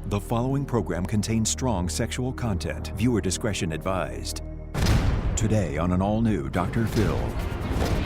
The following program contains strong sexual content. Viewer discretion advised. Today on an all-new Dr. Phil.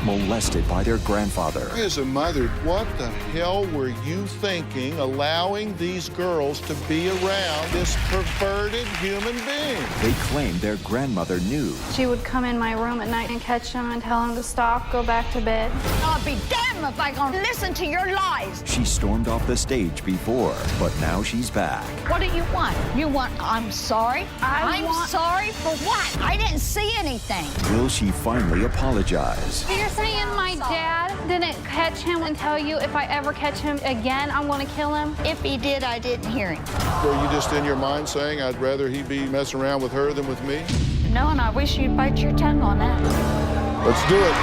Molested by their grandfather. As a mother, what the hell were you thinking allowing these girls to be around this perverted human being? They claim their grandmother knew. She would come in my room at night and catch him and tell him to stop, go back to bed. I'll be damned if I gonna listen to your lies. She stormed off the stage before, but now she's back. What do you want? You want I'm sorry? I'm sorry for what? I didn't see anything. Will she finally apologize? You're saying my dad didn't catch him and tell you if I ever catch him again, I'm gonna kill him? If he did, I didn't hear him. Were you just in your mind saying, I'd rather he be messing around with her than with me? No, and I wish you'd bite your tongue on that. Let's do it.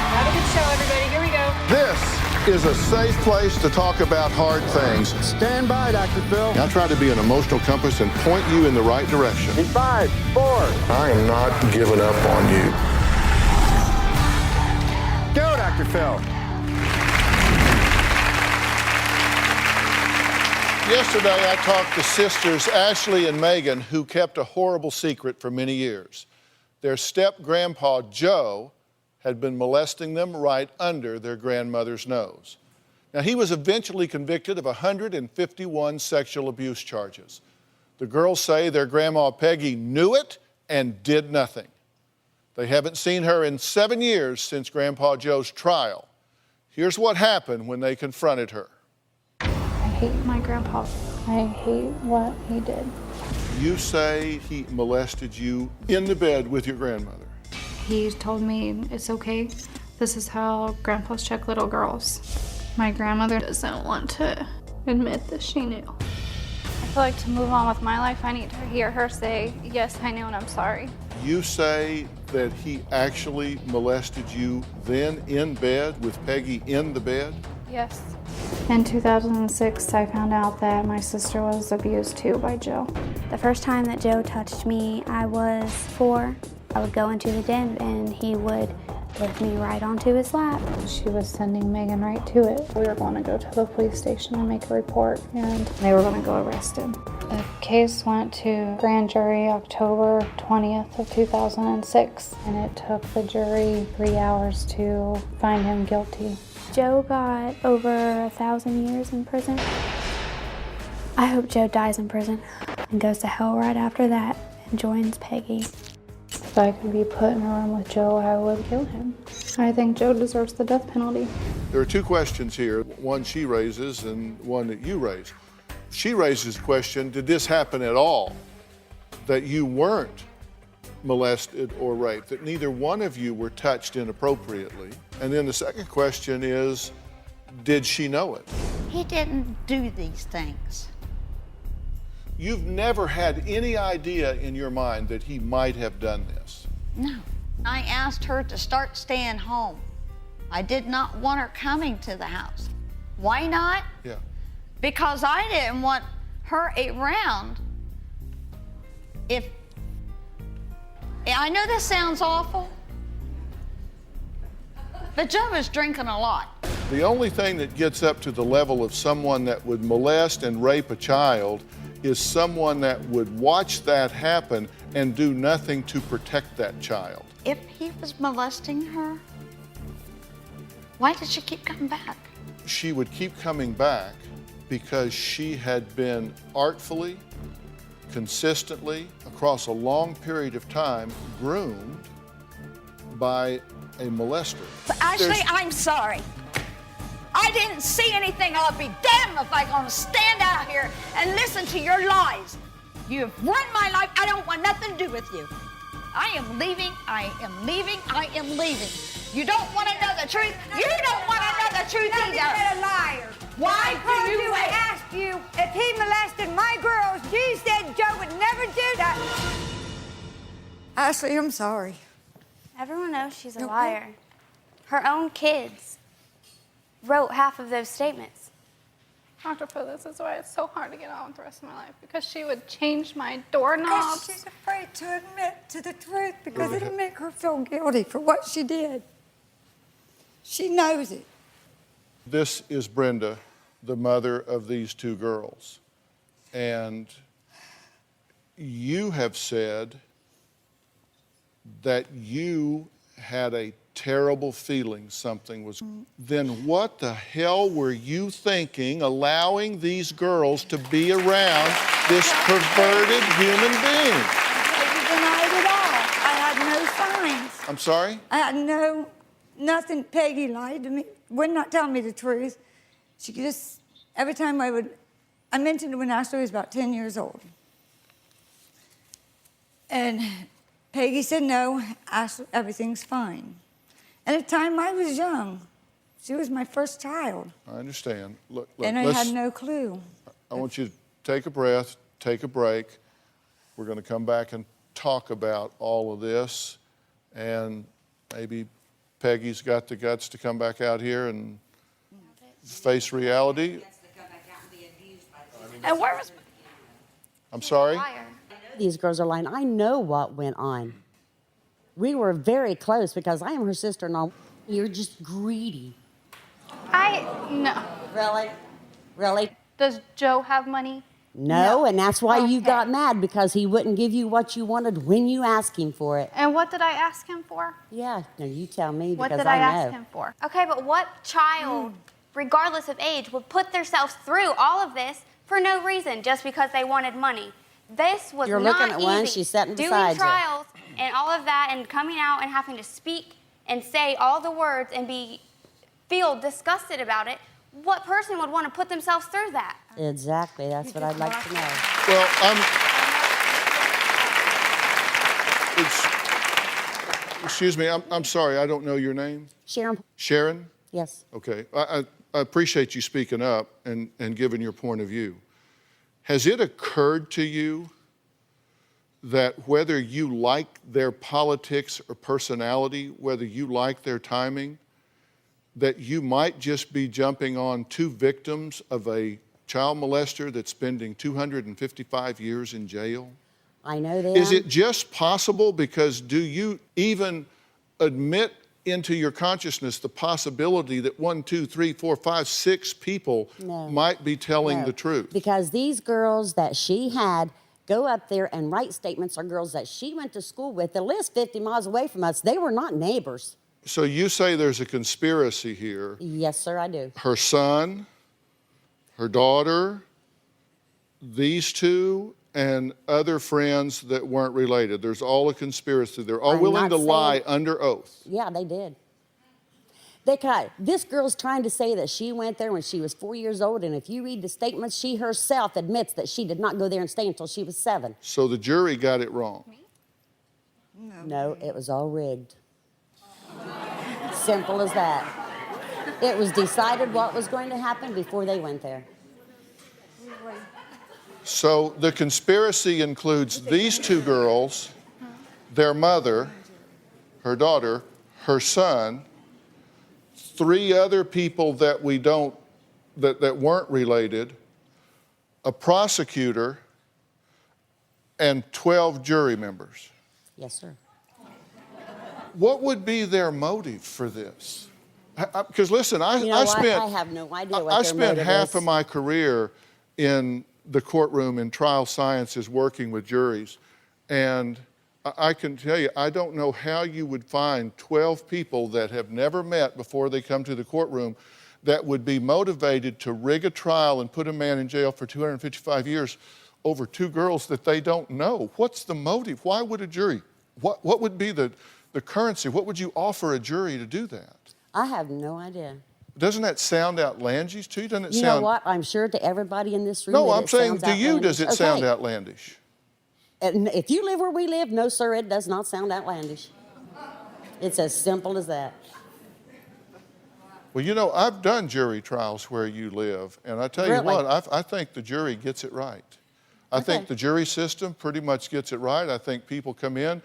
Have a good show, everybody. Here we go. This is a safe place to talk about hard things. Stand by, Dr. Phil. I try to be an emotional compass and point you in the right direction. In 5, 4. I am not giving up on you. Go, Dr. Phil. Yesterday, I talked to sisters Ashley and Megan, who kept a horrible secret for many years. Their step-grandpa, Joe, had been molesting them right under their grandmother's nose. Now, he was eventually convicted of 151 sexual abuse charges. The girls say their grandma, Peggy, knew it and did nothing. They haven't seen her in 7 years since Grandpa Joe's trial. Here's what happened when they confronted her. I hate my grandpa. I hate what he did. You say he molested you in the bed with your grandmother. He told me it's okay. This is how grandpas check little girls. My grandmother doesn't want to admit that she knew. I feel like to move on with my life, I need to hear her say, yes, I knew and I'm sorry. You say that he actually molested you then in bed with Peggy in the bed? Yes. In 2006, I found out that my sister was abused too by Joe. The first time that Joe touched me, I was 4. I would go into the den and he would lift me right onto his lap. She was sending Megan right to it. We were going to go to the police station and make a report, and they were going to go arrest him. The case went to grand jury October 20th of 2006, and it took the jury 3 hours to find him guilty. Joe got over 1,000 years in prison. I hope Joe dies in prison and goes to hell right after that and joins Peggy. If I could be put in a room with Joe, I would kill him. I think Joe deserves the death penalty. There are 2 questions here, one she raises and one that you raise. She raises the question, did this happen at all? That you weren't molested or raped, that neither one of you were touched inappropriately. And then the second question is, did she know it? He didn't do these things. You've never had any idea in your mind that he might have done this? No. I asked her to start staying home. I did not want her coming to the house. Why not? Yeah. Because I didn't want her around. I know this sounds awful, but Joe was drinking a lot. The only thing that gets up to the level of someone that would molest and rape a child is someone that would watch that happen and do nothing to protect that child. If he was molesting her, why did she keep coming back? She would keep coming back because she had been artfully, consistently, across a long period of time, groomed by a molester. But Ashley, I'm sorry. I didn't see anything. I'll be damned if I'm gonna stand out here and listen to your lies. You've ruined my life. I don't want nothing to do with you. I am leaving, I am leaving, I am leaving. You don't want to know the truth. You don't want to know the truth either. You're a liar. Why do you I asked you if he molested my girls. You said Joe would never do that. Ashley, I'm sorry. Everyone knows she's a liar. Her own kids wrote half of those statements. Dr. Phil, this is why it's so hard to get on with the rest of my life, because she would change my doorknobs. Because she's afraid to admit to the truth because it'll make her feel guilty for what she did. She knows it. This is Brenda, the mother of these 2 girls. And you have said that you had a terrible feeling something was. Then what the hell were you thinking, allowing these girls to be around this perverted human being? Peggy denied it all. I had no signs. I'm sorry? I had nothing. Peggy lied to me, would not tell me the truth. She just, every time I mentioned it when Ashley was about 10 years old. And Peggy said, no, Ashley, everything's fine. And at the time I was young. She was my first child. I understand. Look, And I had no clue. I want you to take a breath, take a break. We're going to come back and talk about all of this. And maybe Peggy's got the guts to come back out here and face reality. And where was I'm sorry? These girls are lying. I know what went on. We were very close because I am her sister-in-law. You're just greedy. No. Really? Really? Does Joe have money? No, and that's why you Okay. got mad, because he wouldn't give you what you wanted when you asked him for it. And what did I ask him for? Yeah, no, you tell me, What because did I know. ask him for? Okay, but what child, regardless of age, would put themselves through all of this for no reason, just because they wanted money? This was You're not looking at easy. one, she's sitting Doing beside you. trials and all of that, and coming out and having to speak and say all the words and feel disgusted about it. What person would want to put themselves through that? Exactly, that's what I'd like to know. Well, excuse me, I'm sorry, I don't know your name. Sharon? Sharon? Yes. Okay. I appreciate you speaking up and giving your point of view. Has it occurred to you that whether you like their politics or personality, whether you like their timing, that you might just be jumping on two victims of a child molester that's spending 255 years in jail? I know that. Is it just possible? Because do you even admit into your consciousness the possibility that 1, 2, 3, 4, 5, 6 people might be telling the truth? Because these girls that she had go up there and write statements are girls that she went to school with that lives 50 miles away from us. They were not neighbors. So you say there's a conspiracy here. Yes, sir, I do. Her son, her daughter, these two, and other friends that weren't related. There's all a conspiracy. They're all willing to lie under oath. Yeah, they did. This girl's trying to say that she went there when she was 4 years old, and if you read the statements, she herself admits that she did not go there and stay until she was 7. So the jury got it wrong. No, it was all rigged. Simple as that. It was decided what was going to happen before they went there. So the conspiracy includes these two girls, their mother, her daughter, her son, 3 other people that that weren't related, a prosecutor, and 12 jury members. Yes, sir. What would be their motive for this? Because listen, I have no idea what I their spent motive half is. of my career in the courtroom in trial sciences working with juries. And I can tell you, I don't know how you would find 12 people that have never met before they come to the courtroom that would be motivated to rig a trial and put a man in jail for 255 years over 2 girls that they don't know. What's the motive? Why would a jury? What would be the currency? What would you offer a jury to do that? I have no idea. Doesn't that sound outlandish to you? Doesn't it You sound? know what? I'm sure to everybody in this room. No, that I'm it saying sounds to you, does it outlandish. sound Okay. outlandish? And if you live where we live, no, sir, it does not sound outlandish. It's as simple as that. Well, you know, I've done jury trials where you live, and I tell you Really? what, I think the jury gets it right. I think Okay. the jury system pretty much gets it right. I think people come in,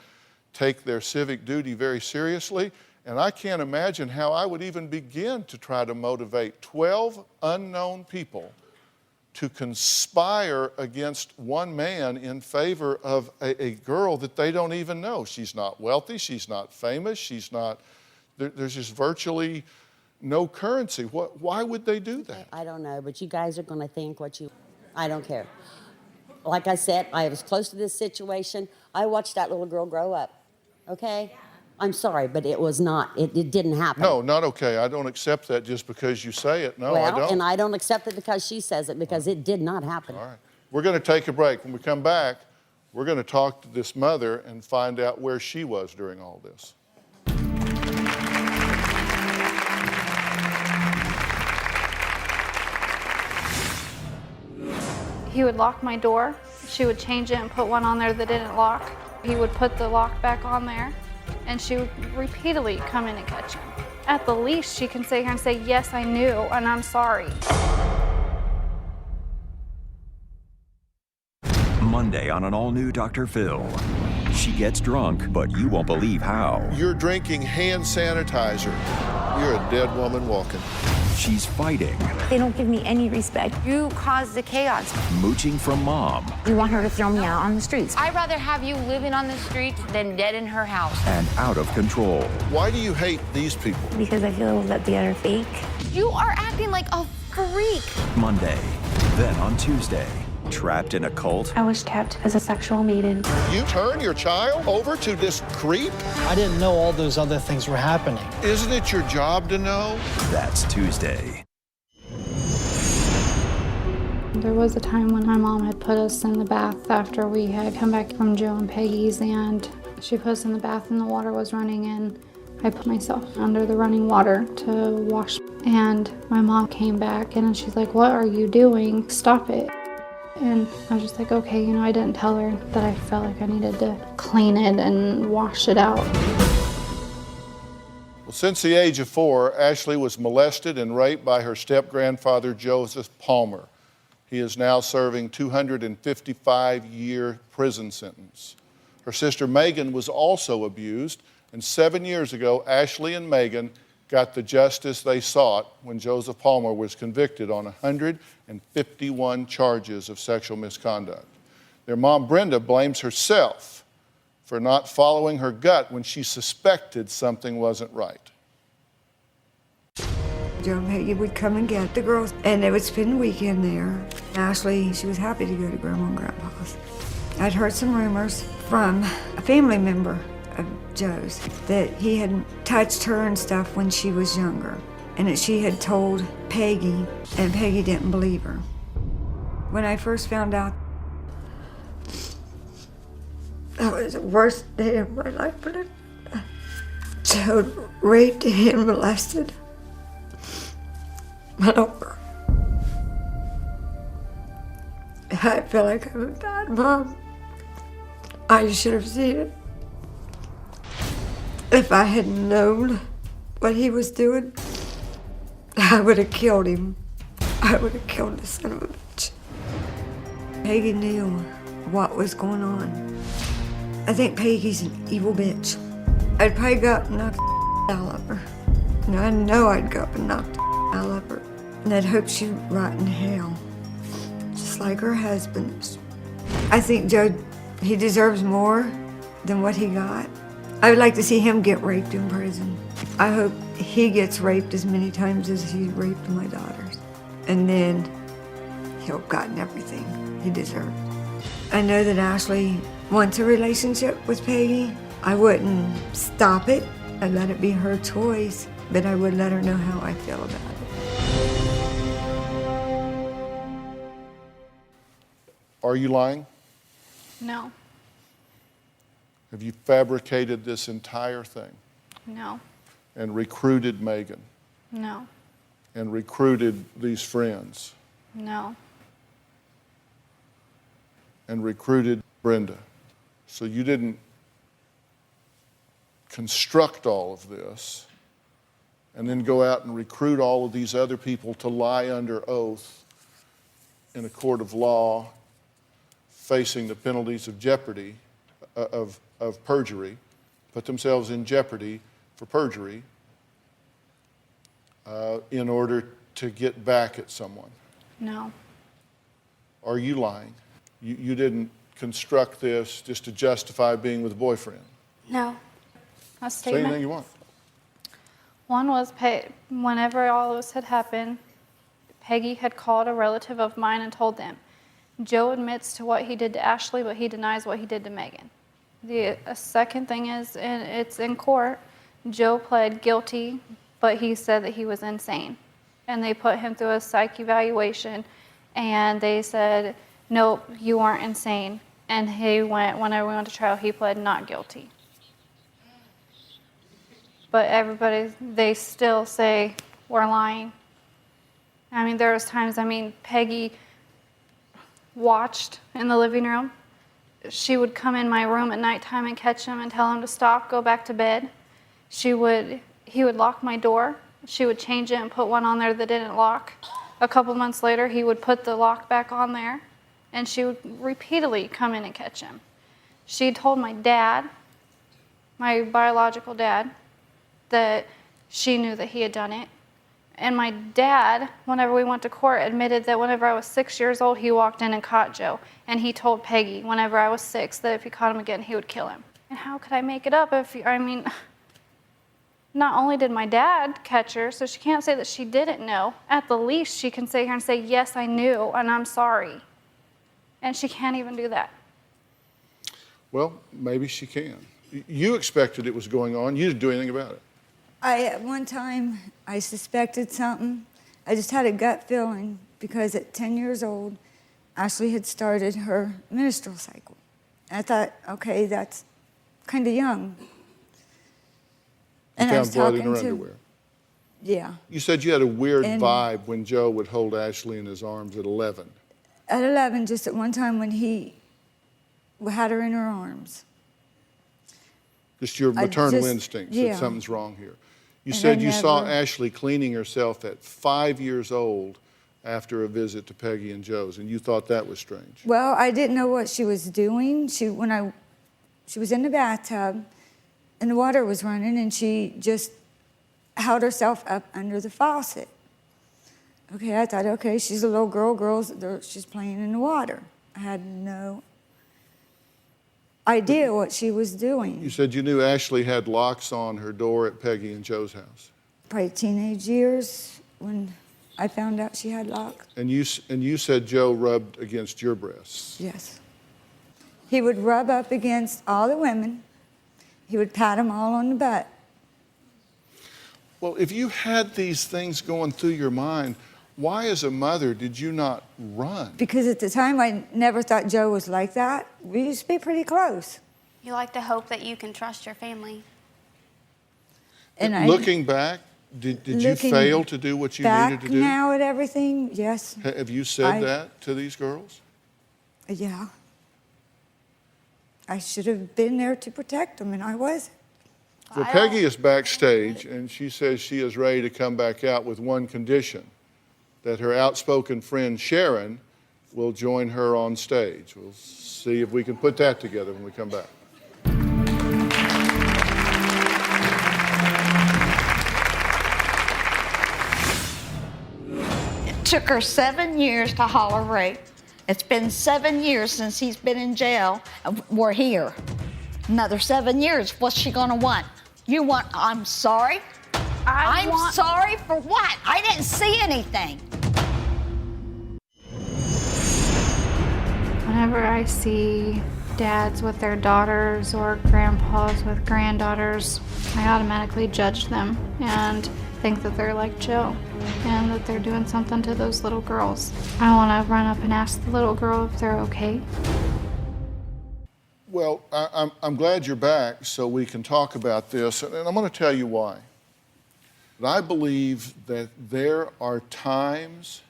take their civic duty very seriously, and I can't imagine how I would even begin to try to motivate 12 unknown people to conspire against one man in favor of a girl that they don't even know. She's not wealthy, she's not famous, there's just virtually no currency. Why would they do that? I don't know, but you guys are going to think I don't care. Like I said, I was close to this situation. I watched that little girl grow up, okay? I'm sorry, but it was not, it didn't happen. No, not okay. I don't accept that just because you say it. No, I don't. And I don't accept it because she says it, because it did not happen. All right. We're going to take a break. When we come back, we're going to talk to this mother and find out where she was during all this. He would lock my door. She would change it and put one on there that didn't lock. He would put the lock back on there, and she would repeatedly come in and catch him. At the least, she can sit here and say, yes, I knew, and I'm sorry. Monday on an all-new Dr. Phil. She gets drunk, but you won't believe how. You're drinking hand sanitizer. You're a dead woman walking. She's fighting. They don't give me any respect. You caused the chaos. Mooching from mom. You want her to throw me out on the streets. I'd rather have you living on the streets than dead in her house. And out of control. Why do you hate these people? Because I feel that they are fake. You are acting like a freak. Monday. Then on Tuesday. Trapped in a cult? I was kept as a sexual maiden. You turn your child over to this creep? I didn't know all those other things were happening. Isn't it your job to know? That's Tuesday. There was a time when my mom had put us in the bath after we had come back from Joe and Peggy's, and she put us in the bath and the water was running, and I put myself under the running water to wash. And my mom came back and she's like, "What are you doing? Stop it." And I was just like, okay, I didn't tell her that I felt like I needed to clean it and wash it out. Well, since the age of 4, Ashley was molested and raped by her step-grandfather, Joseph Palmer. He is now serving 255-year prison sentence. Her sister Megan was also abused, and 7 years ago, Ashley and Megan got the justice they sought when Joseph Palmer was convicted on 151 charges of sexual misconduct. Their mom, Brenda, blames herself for not following her gut when she suspected something wasn't right. Joe and Peggy would come and get the girls, and they would spend the weekend there. Ashley, she was happy to go to Grandma and Grandpa's. I'd heard some rumors from a family member of Joe's that he had touched her and stuff when she was younger, and that she had told Peggy, and Peggy didn't believe her. When I first found out, that was the worst day of my life, but Joe raped and molested my daughter. I feel like I'm a bad mom. I should have seen it. If I had known what he was doing, I would have killed him. I would have killed the son of a bitch. Peggy knew what was going on. I think Peggy's an evil bitch. I'd probably go up and knock the out of her. And I know I'd go up and knock the out of her. And I'd hope she'd rot in hell, just like her husband. I think Joe, he deserves more than what he got. I would like to see him get raped in prison. I hope he gets raped as many times as he raped my daughters. And then he'll have gotten everything he deserved. I know that Ashley wants a relationship with Peggy. I wouldn't stop it. I'd let it be her choice, but I would let her know how I feel about it. Are you lying? No. Have you fabricated this entire thing? No. And recruited Megan? No. And recruited these friends? No. And recruited Brenda? So you didn't construct all of this and then go out and recruit all of these other people to lie under oath in a court of law, facing the penalties of jeopardy, of perjury, put themselves in jeopardy for perjury in order to get back at someone? No. Are you lying? You didn't construct this just to justify being with a boyfriend? No. A Say statement. anything you want. One was whenever all this had happened, Peggy had called a relative of mine and told them, Joe admits to what he did to Ashley, but he denies what he did to Megan. The second thing is, and it's in court, Joe pled guilty, but he said that he was insane. And they put him through a psych evaluation, and they said, nope, you aren't insane. And whenever we went to trial, he pled not guilty. But they still say we're lying. I mean, there was times, Peggy watched in the living room. She would come in my room at nighttime and catch him and tell him to stop, go back to bed. He would lock my door. She would change it and put one on there that didn't lock. A couple months later, he would put the lock back on there, and she would repeatedly come in and catch him. She told my dad, my biological dad, that she knew that he had done it. And my dad, whenever we went to court, admitted that whenever I was 6 years old, he walked in and caught Joe. And he told Peggy, whenever I was 6, that if he caught him again, he would kill him. And how could I make it up not only did my dad catch her, so she can't say that she didn't know. At the least, she can sit here and say, yes, I knew, and I'm sorry. And she can't even do that. Well, maybe she can. You expected it was going on. You didn't do anything about it. At one time, I suspected something. I just had a gut feeling because at 10 years old, Ashley had started her menstrual cycle. And I thought, okay, that's kind of young. You found blood in her underwear. Yeah. You said you had a weird vibe when Joe would hold Ashley in his arms at 11. At 11, just at one time when he had her in her arms. Just your maternal instinct that something's wrong here. You said you saw Ashley cleaning herself at 5 years old after a visit to Peggy and Joe's, and you thought that was strange. Well, I didn't know what she was doing. She was in the bathtub, and the water was running, and she just held herself up under the faucet. Okay, I thought, okay, she's a little girl, she's playing in the water. I had no idea what she was doing. You said you knew Ashley had locks on her door at Peggy and Joe's house. Probably teenage years when I found out she had locks. And you said Joe rubbed against your breasts. Yes. He would rub up against all the women. He would pat them all on the butt. Well, if you had these things going through your mind, why as a mother did you not run? Because at the time I never thought Joe was like that. We used to be pretty close. You like to hope that you can trust your family. And looking back, did you fail to do what you needed to do? Back now at everything, yes. Have you said that to these girls? Yeah. I should have been there to protect them, and I wasn't. Well, Peggy is backstage, and she says she is ready to come back out with one condition, that her outspoken friend Sharon will join her on stage. We'll see if we can put that together when we come back. It took her 7 years to holler rape. It's been 7 years since he's been in jail. We're here. Another 7 years. What's she gonna want? You want, I'm sorry? I'm sorry for what? I didn't see anything. Whenever I see dads with their daughters or grandpas with granddaughters, I automatically judge them and think that they're like Joe and that they're doing something to those little girls. I want to run up and ask the little girl if they're okay. Well, I'm glad you're back so we can talk about this, and I'm going to tell you why. But I believe that there are times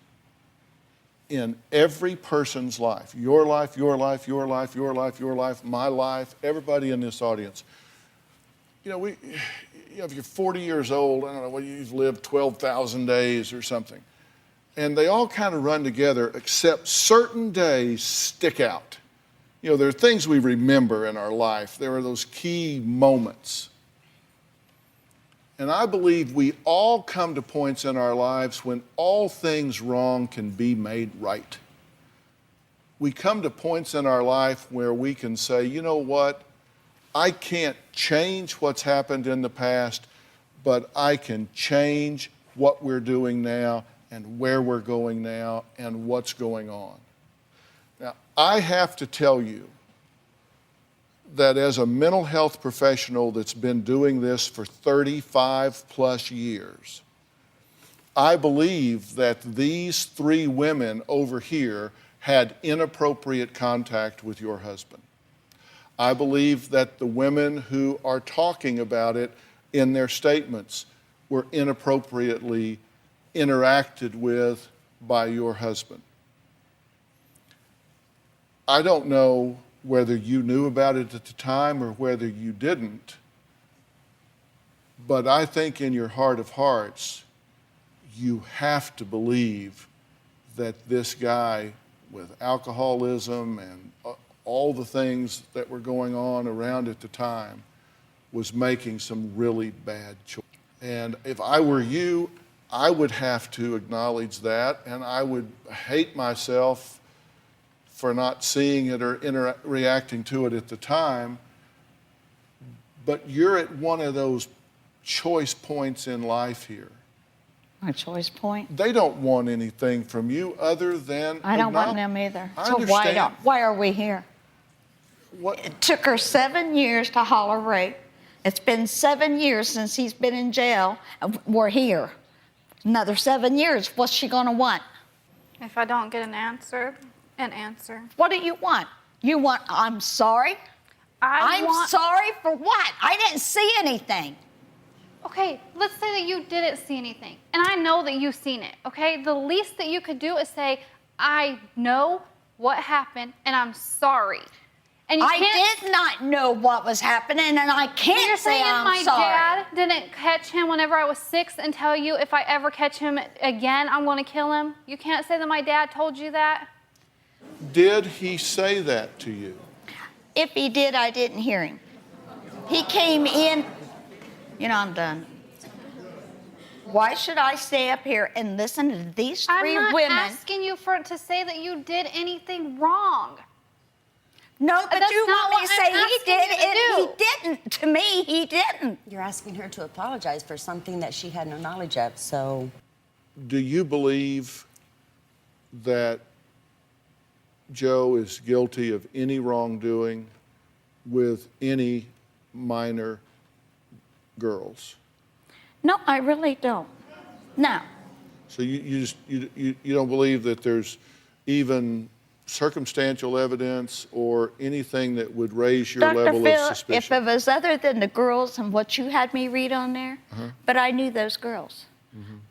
in every person's life, your life, your life, your life, your life, your life, my life, everybody in this audience. If you're 40 years old, I don't know, you've lived 12,000 days or something. And they all kind of run together, except certain days stick out. There are things we remember in our life. There are those key moments. And I believe we all come to points in our lives when all things wrong can be made right. We come to points in our life where we can say, you know what? I can't change what's happened in the past, but I can change what we're doing now and where we're going now and what's going on. I have to tell you that as a mental health professional that's been doing this for 35 plus years, I believe that these 3 women over here had inappropriate contact with your husband. I believe that the women who are talking about it in their statements were inappropriately interacted with by your husband. I don't know whether you knew about it at the time or whether you didn't, but I think in your heart of hearts, you have to believe that this guy with alcoholism and all the things that were going on around at the time was making some really bad choices. And if I were you, I would have to acknowledge that, and I would hate myself for not seeing it or reacting to it at the time. But you're at one of those choice points in life here. My choice point? They don't want anything from you other than I don't want them either. I So understand. why are we here? What? It took her 7 years to holler rape. It's been 7 years since he's been in jail. We're here. Another 7 years. What's she gonna want? If I don't get an answer, an answer. What do you want? You want, I'm sorry? I'm sorry for what? I didn't see anything. Okay, let's say that you didn't see anything, and I know that you've seen it, okay? The least that you could do is say, I know what happened, and I'm sorry. And you I did not know what was happening, and I can't You're say saying I'm my sorry. dad didn't catch him whenever I was 6 and tell you if I ever catch him again, I'm going to kill him? You can't say that my dad told you that? Did he say that to you? If he did, I didn't hear him. He came in. You know, I'm done. Why should I stay up here and listen to these 3 I'm not women? asking you to say that you did anything wrong. No, but That's you not want me to what say I'm he asking did, you to and do. he didn't. To me, he didn't. You're asking her to apologize for something that she had no knowledge of, so... Do you believe that Joe is guilty of any wrongdoing with any minor girls? No, I really don't. No. So you don't believe that there's even circumstantial evidence or anything that would raise your Dr. level Phil, of if suspicion? it was other than the girls and what you had me read on there, but I knew those girls.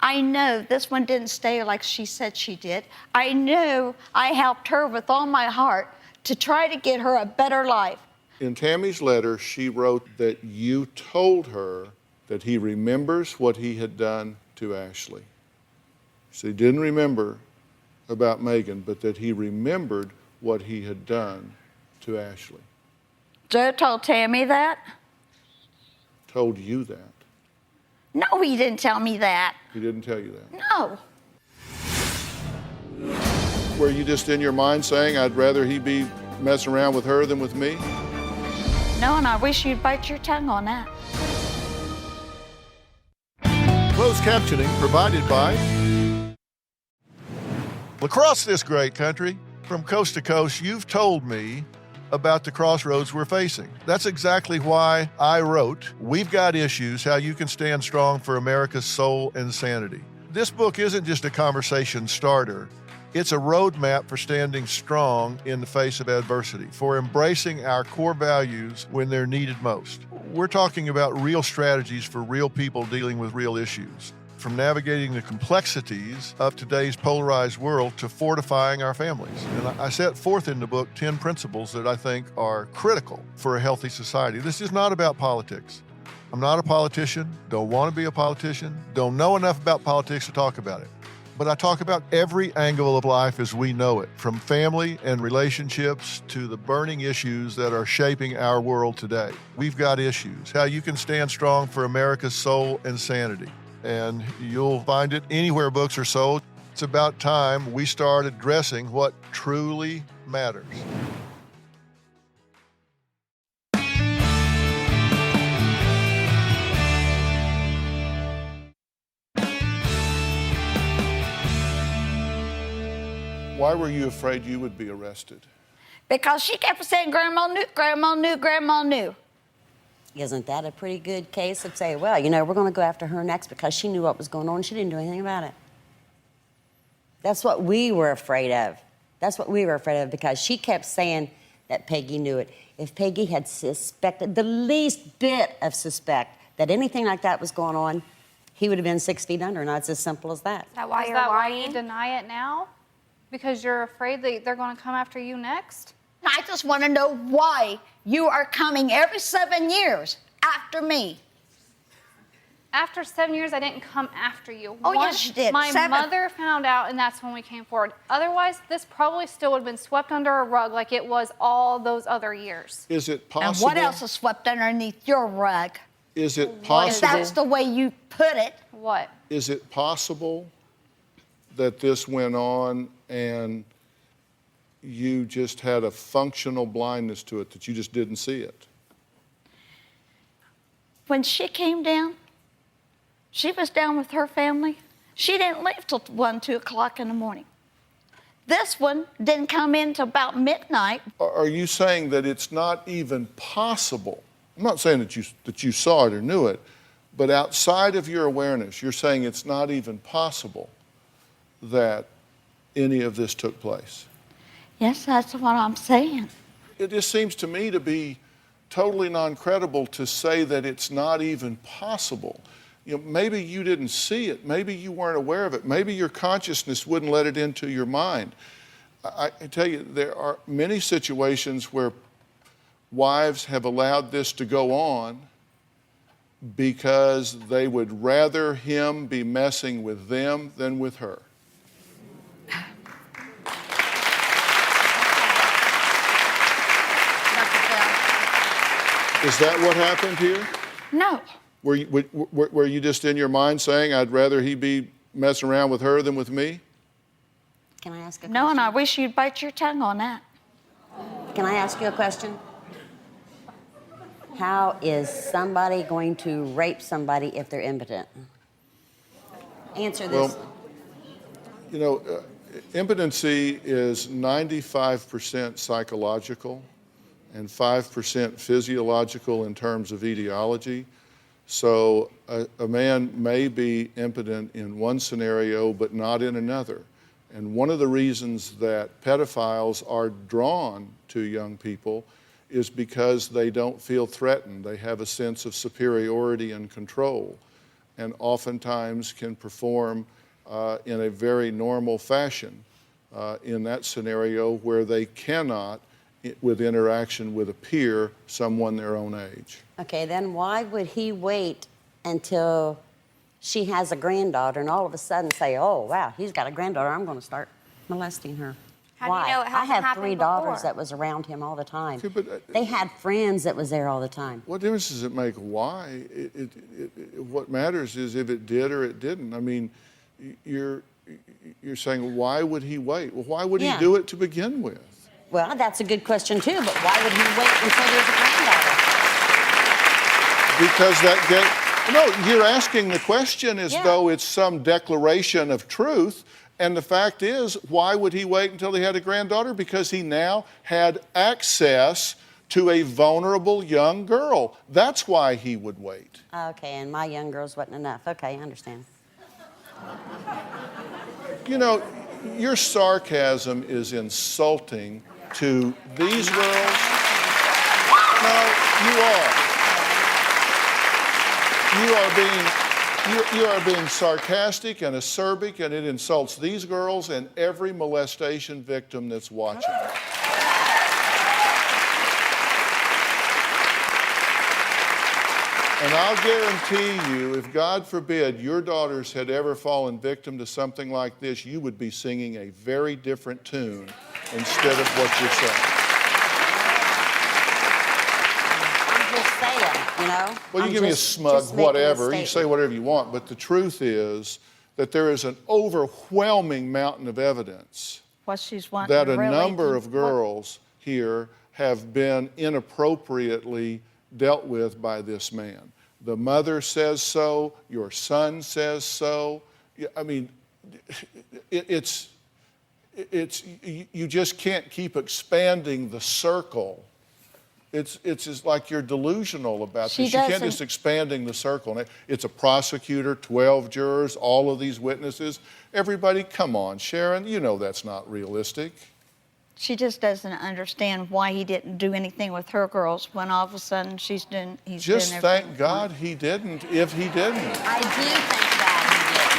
I know this one didn't stay like she said she did. I knew I helped her with all my heart to try to get her a better life. In Tammy's letter, she wrote that you told her that he remembers what he had done to Ashley. So he didn't remember about Megan, but that he remembered what he had done to Ashley. Joe told Tammy that? Told you that. No, he didn't tell me that. He didn't tell you that. No. Were you just in your mind saying, I'd rather he be messing around with her than with me? No, and I wish you'd bite your tongue on that. Closed captioning provided by across this great country, from coast to coast, you've told me about the crossroads we're facing. That's exactly why I wrote We've Got Issues, How You Can Stand Strong for America's Soul and Sanity. This book isn't just a conversation starter. It's a roadmap for standing strong in the face of adversity, for embracing our core values when they're needed most. We're talking about real strategies for real people dealing with real issues, from navigating the complexities of today's polarized world to fortifying our families. And I set forth in the book 10 principles that I think are critical for a healthy society. This is not about politics. I'm not a politician, don't want to be a politician, don't know enough about politics to talk about it. But I talk about every angle of life as we know it, from family and relationships to the burning issues that are shaping our world today. We've got issues, how you can stand strong for America's soul and sanity. And you'll find it anywhere books are sold. It's about time we start addressing what truly matters. Why were you afraid you would be arrested? Because she kept saying, Grandma knew, Grandma knew, Grandma knew. Isn't that a pretty good case of say, well, you know, we're going to go after her next because she knew what was going on and she didn't do anything about it? That's what we were afraid of. That's what we were afraid of because she kept saying that Peggy knew it. If Peggy had suspected the least bit of suspect that anything like that was going on, he would have been 6 feet under, and it's as simple as that. Is that why you're why lying? you deny it now? Because you're afraid that they're going to come after you next? I just want to know why you are coming every 7 years after me. After 7 years, I didn't come after you. Oh, yes, you did. My 7. mother found out, and that's when we came forward. Otherwise, this probably still would have been swept under a rug like it was all those other years. Is it possible? And what else is swept underneath your rug? Is it If possible? that's the way you put it. What? Is it possible that this went on and you just had a functional blindness to it, that you just didn't see it? When she came down, she was down with her family. She didn't leave till 1, 2 o'clock in the morning. This one didn't come in till about midnight. Are you saying that it's not even possible? I'm not saying that you saw it or knew it, but outside of your awareness, you're saying it's not even possible that any of this took place. Yes, that's what I'm saying. It just seems to me to be totally non-credible to say that it's not even possible. You know, maybe you didn't see it. Maybe you weren't aware of it. Maybe your consciousness wouldn't let it into your mind. I tell you, there are many situations where wives have allowed this to go on because they would rather him be messing with them than with her. Is that what happened here? No. Were you just in your mind saying, I'd rather he be messing around with her than with me? Can I ask a question? No, and I wish you'd bite your tongue on that. Can I ask you a question? How is somebody going to rape somebody if they're impotent? Answer this. Well, you know, impotency is 95% psychological and 5% physiological in terms of etiology. So a man may be impotent in one scenario but not in another. And one of the reasons that pedophiles are drawn to young people is because they don't feel threatened. They have a sense of superiority and control, and oftentimes can perform in a very normal fashion in that scenario where they cannot, with interaction with a peer, someone their own age. Okay, then why would he wait until she has a granddaughter and all of a sudden say, oh, wow, he's got a granddaughter, I'm going to start molesting her? How do Why? you know it hasn't I have happened 3 daughters before? that was around him all the time. Okay, but, they had friends that was there all the time. What difference does it make why? What matters is if it did or it didn't. I mean, you're saying, why would he wait? Well, why would he do it to begin with? Well, that's a good question too, but why would he wait until there's a granddaughter? Because you're asking the question as though it's some declaration of truth. And the fact is, why would he wait until he had a granddaughter? Because he now had access to a vulnerable young girl. That's why he would wait. Okay, and my young girls wasn't enough. Okay, I understand. You know, your sarcasm is insulting to these girls. No, you are. You are being sarcastic and acerbic, and it insults these girls and every molestation victim that's watching. And I'll guarantee you, if God forbid your daughters had ever fallen victim to something like this, you would be singing a very different tune instead of what you're saying. I'm just saying, you know? Well, you give me a smug whatever. You say whatever you want, but the truth is that there is an overwhelming mountain of evidence that a number of girls here have been inappropriately dealt with by this man. The mother says so, your son says so. I mean, it's you just can't keep expanding the circle. It's just like you're delusional about this. You can't just expanding the circle. It's a prosecutor, 12 jurors, all of these witnesses. Everybody, come on, Sharon, you know that's not realistic. She just doesn't understand why he didn't do anything with her girls when all of a sudden he's doing everything. Just thank God he didn't, if he didn't. I do thank God he did,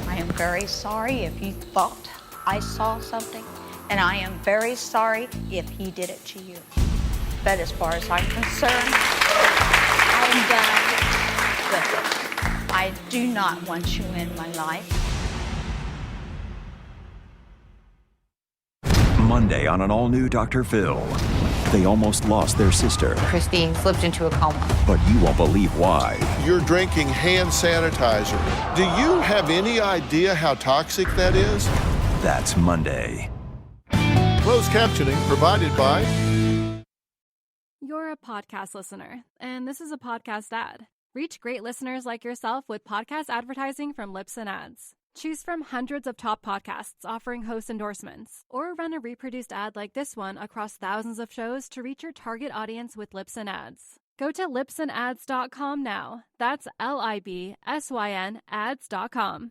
okay? I am very sorry if you thought I saw something, and I am very sorry if he did it to you. But as far as I'm concerned, I'm done with it. I do not want you in my life. Monday on an all-new Dr. Phil. They almost lost their sister, Christine slipped into a coma. but you won't believe why. You're drinking hand sanitizer. Do you have any idea how toxic that is? That's Monday. Closed captioning provided by... You're a podcast listener, and this is a podcast ad. Reach great listeners like yourself with podcast advertising from Lips and Ads. Choose from hundreds of top podcasts offering host endorsements, or run a reproduced ad like this one across thousands of shows to reach your target audience with Lips and Ads. Go to lipsandads.com now. That's LIBSYN ads.com.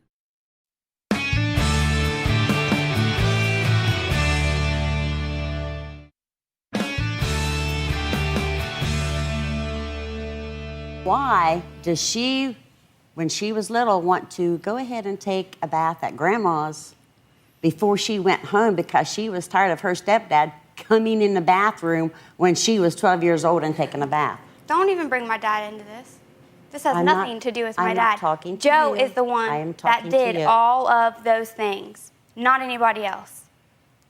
Why does she, when she was little, want to go ahead and take a bath at Grandma's before she went home because she was tired of her stepdad coming in the bathroom when she was 12 years old and taking a bath? Don't even bring my dad into this. This has nothing to do with my I'm dad. not talking to Joe you. is the I am one that talking to did you. all of those things, not anybody else.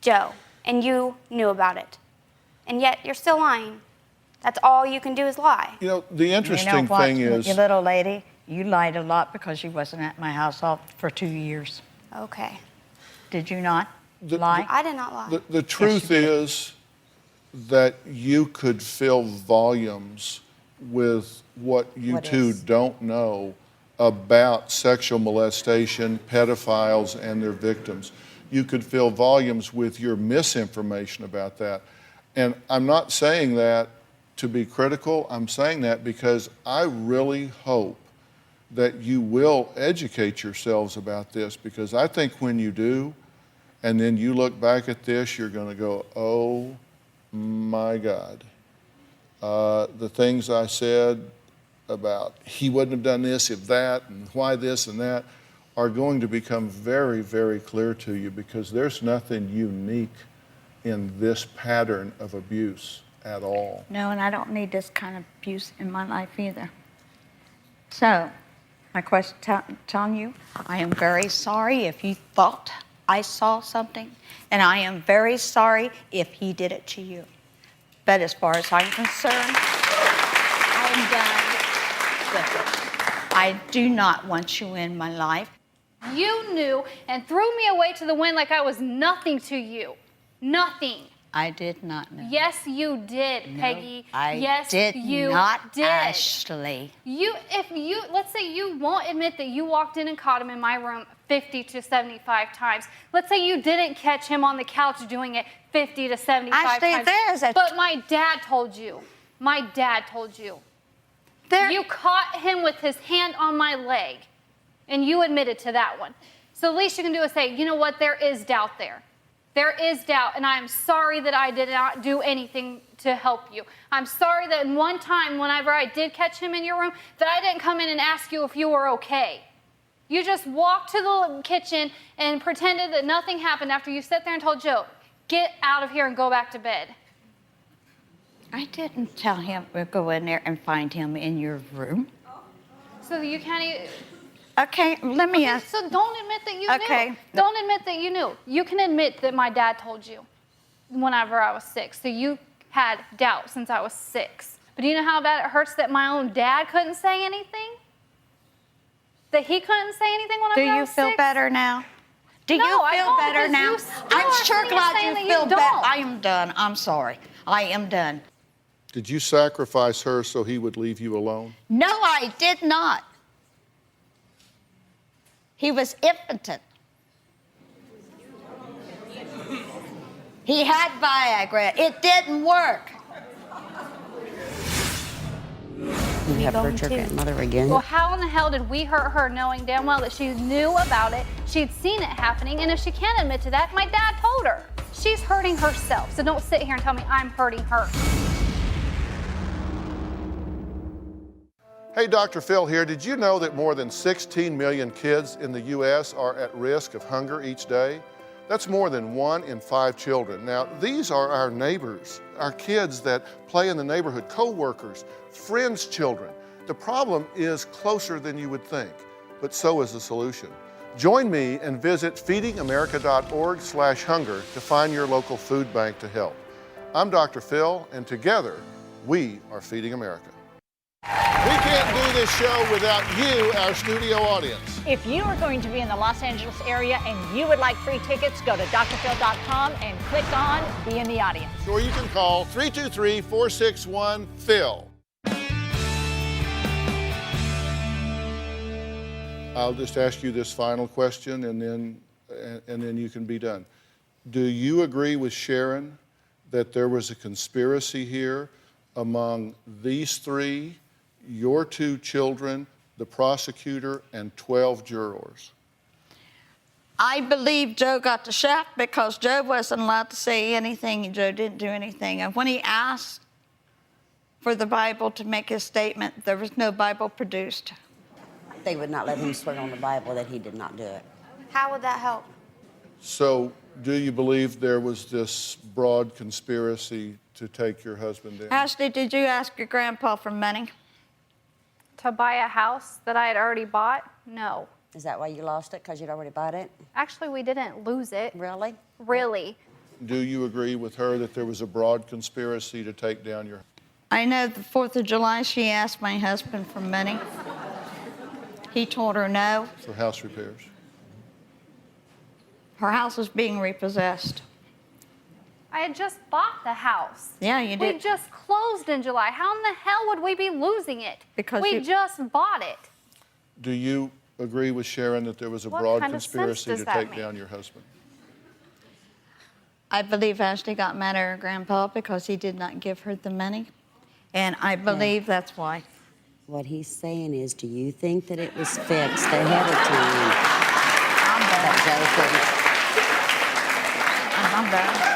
Joe, and you knew about it. And yet you're still lying. That's all you can do is lie. You know, the interesting You know what, thing is... you little lady, you lied a lot because you wasn't at my house for 2 years. Okay. Did you not lie? I did not lie. The truth is that you could fill volumes with what you two don't know about sexual molestation, pedophiles, and their victims. You could fill volumes with your misinformation about that. And I'm not saying that to be critical. I'm saying that because I really hope that you will educate yourselves about this, because I think when you do, and then you look back at this, you're going to go, oh my God. The things I said about he wouldn't have done this if that, and why this and that, are going to become very, very clear to you, because there's nothing unique in this pattern of abuse at all. No, and I don't need this kind of abuse in my life either. So, my question, telling you, I am very sorry if you thought I saw something, and I am very sorry if he did it to you. But as far as I'm concerned, I'm done with it. I do not want you in my life. You knew and threw me away to the wind like I was nothing to you. Nothing. I did not know. Yes, you did, No, Peggy. I yes, did you not, did. Ashley. Let's say you won't admit that you walked in and caught him in my room 50 to 75 times. Let's say you didn't catch him on the couch doing it 50 to 75 times. But my dad told you. My dad told you. You caught him with his hand on my leg, and you admitted to that one. So the least you can do is say, you know what, there is doubt there. There is doubt, and I'm sorry that I did not do anything to help you. I'm sorry that one time, whenever I did catch him in your room, that I didn't come in and ask you if you were okay. You just walked to the kitchen and pretended that nothing happened after you sat there and told Joe, get out of here and go back to bed. I didn't tell him to go in there and find him in your room. So you can't even... Okay, let me ask. So don't admit that you knew. Don't admit that you knew. You can admit that my dad told you whenever I was 6. So you had doubt since I was 6. But do you know how bad it hurts that my own dad couldn't say anything? That he couldn't say anything when I was 6? Do you feel better now? Do No, you I feel don't, better because now? you still I'm are sure saying glad you that feel you better. don't. I am done. I'm sorry. I am done. Did you sacrifice her so he would leave you alone? No, I did not. He was impotent. He had Viagra. It didn't work. You have hurt your grandmother again. Well, how in the hell did we hurt her knowing damn well that she knew about it, she'd seen it happening, and if she can't admit to that, my dad told her. She's hurting herself, so don't sit here and tell me I'm hurting her. Hey, Dr. Phil here. Did you know that more than 16 million kids in the U.S. are at risk of hunger each day? That's more than 1 in 5 children. Now, these are our neighbors, our kids that play in the neighborhood, co-workers, friends' children. The problem is closer than you would think, but so is the solution. Join me and visit feedingamerica.org/hunger to find your local food bank to help. I'm Dr. Phil, and together, we are Feeding America. We can't do this show without you, our studio audience. If you are going to be in the Los Angeles area and you would like free tickets, go to drphil.com and click on Be in the Audience. Or you can call 323-461-PHIL. I'll just ask you this final question and then you can be done. Do you agree with Sharon that there was a conspiracy here among these 3, your 2 children, the prosecutor, and 12 jurors? I believe Joe got the shaft because Joe wasn't allowed to say anything and Joe didn't do anything. And when he asked for the Bible to make his statement, there was no Bible produced. They would not let him swear on the Bible that he did not do it. How would that help? So do you believe there was this broad conspiracy to take your husband in? Ashley, did you ask your grandpa for money? To buy a house that I had already bought? No. Is that why you lost it, because you'd already bought it? Actually, we didn't lose it. Really? Really. Do you agree with her that there was a broad conspiracy to take down your... I know the 4th of July she asked my husband for money. He told her no. For house repairs? Her house was being repossessed. I had just bought the house. Yeah, you did. We just closed in July. How in the hell would we be losing it? Because we just bought it. Do you agree with Sharon that there was a broad conspiracy to take down your husband? I believe Ashley got mad at her grandpa because he did not give her the money. And I believe that's why. What he's saying is, do you think that it was fixed ahead of time? I'm done.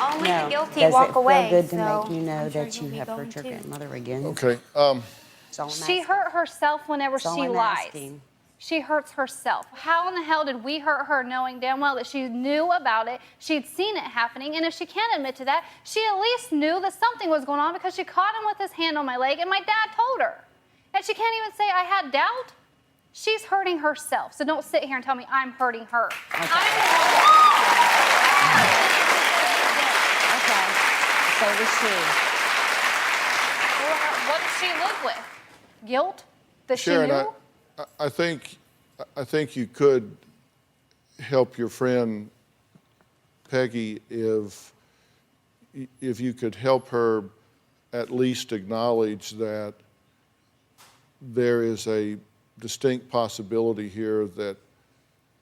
Only the guilty Does walk it away. feel good to so make you know that you have hurt your grandmother again? Okay. She hurt herself whenever That's all she I'm lies. asking. She hurts herself. How in the hell did we hurt her knowing damn well that she knew about it, she'd seen it happening, and if she can't admit to that, she at least knew that something was going on because she caught him with his hand on my leg and my dad told her. And she can't even say I had doubt. She's hurting herself, so don't sit here and tell me I'm hurting her. Okay. So does she. Well, what does she live with? Guilt? That Sharon, she knew? I think you could help your friend Peggy if you could help her at least acknowledge that there is a distinct possibility here that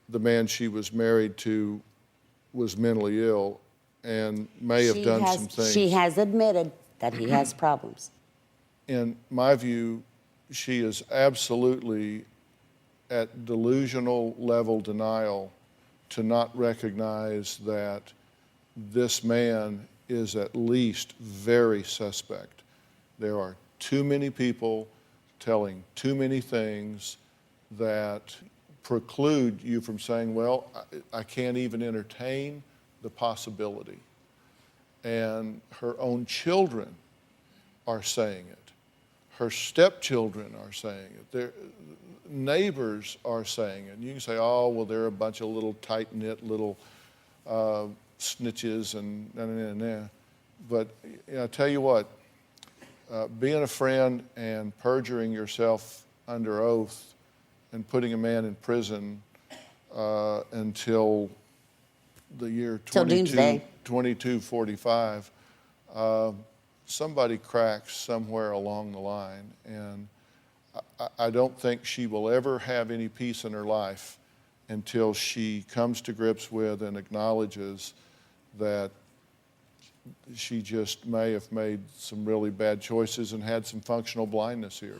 the man she was married to was mentally ill and may have done some things. She has admitted that he has problems. In my view, she is absolutely at delusional level denial to not recognize that this man is at least very suspect. There are too many people telling too many things that preclude you from saying, well, I can't even entertain the possibility. And her own children are saying it. Her stepchildren are saying it. Their neighbors are saying it. And you can say, oh, well, they're a bunch of little tight-knit little snitches and. But I tell you what, being a friend and perjuring yourself under oath and putting a man in prison until the year Till doomsday. 2245, somebody cracks somewhere along the line, and I don't think she will ever have any peace in her life until she comes to grips with and acknowledges that she just may have made some really bad choices and had some functional blindness here.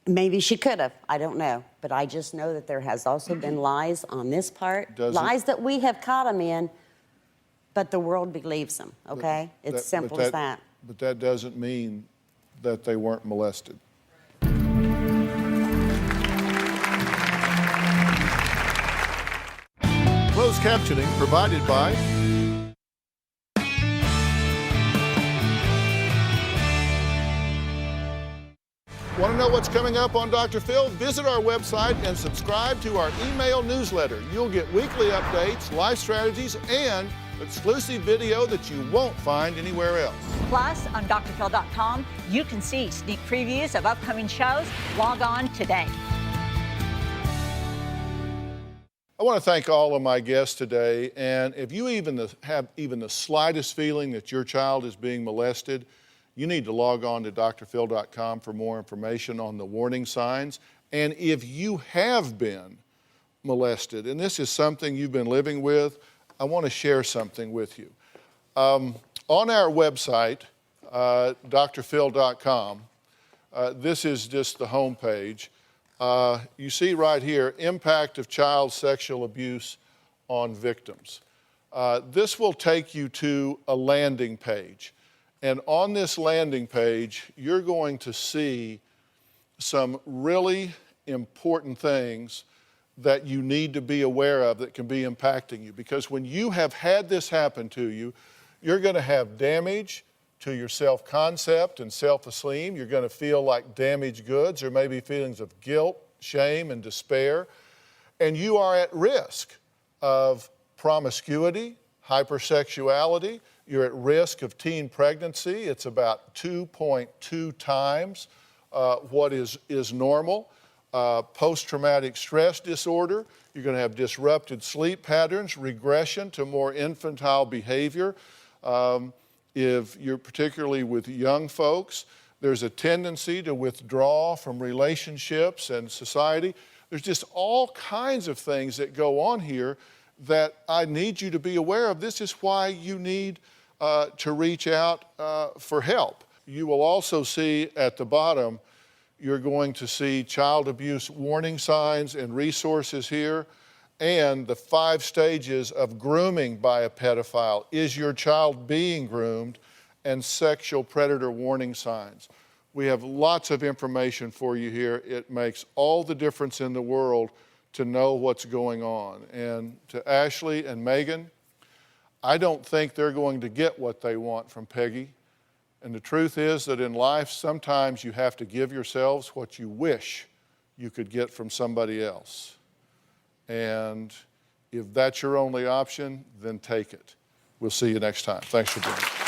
Maybe she could have. I don't know. But I just know that there has also been lies on this part. Lies that we have caught them in, but the world believes them, okay? It's simple as that. But that doesn't mean that they weren't molested. Closed captioning provided by Want to know what's coming up on Dr. Phil? Visit our website and subscribe to our email newsletter. You'll get weekly updates, life strategies, and exclusive video that you won't find anywhere else. Plus, on drphil.com, you can see sneak previews of upcoming shows. Log on today. I want to thank all of my guests today, and if you have even the slightest feeling that your child is being molested, you need to log on to drphil.com for more information on the warning signs. And if you have been molested, and this is something you've been living with, I want to share something with you. On our website, drphil.com, this is just the home page. You see right here, impact of child sexual abuse on victims. This will take you to a landing page. And on this landing page, you're going to see some really important things that you need to be aware of that can be impacting you. Because when you have had this happen to you, you're going to have damage to your self-concept and self-esteem. You're going to feel like damaged goods. There may be feelings of guilt, shame, and despair. And you are at risk of promiscuity, hypersexuality. You're at risk of teen pregnancy. It's about 2.2 times what is normal. Post-traumatic stress disorder. You're going to have disrupted sleep patterns, regression to more infantile behavior. If you're particularly with young folks, there's a tendency to withdraw from relationships and society. There's just all kinds of things that go on here that I need you to be aware of. This is why you need to reach out for help. You will also see at the bottom, you're going to see child abuse warning signs and resources here, and the 5 stages of grooming by a pedophile. Is your child being groomed? And sexual predator warning signs. We have lots of information for you here. It makes all the difference in the world to know what's going on. And to Ashley and Megan, I don't think they're going to get what they want from Peggy. And the truth is that in life, sometimes you have to give yourselves what you wish you could get from somebody else. And if that's your only option, then take it. We'll see you next time. Thanks for being here.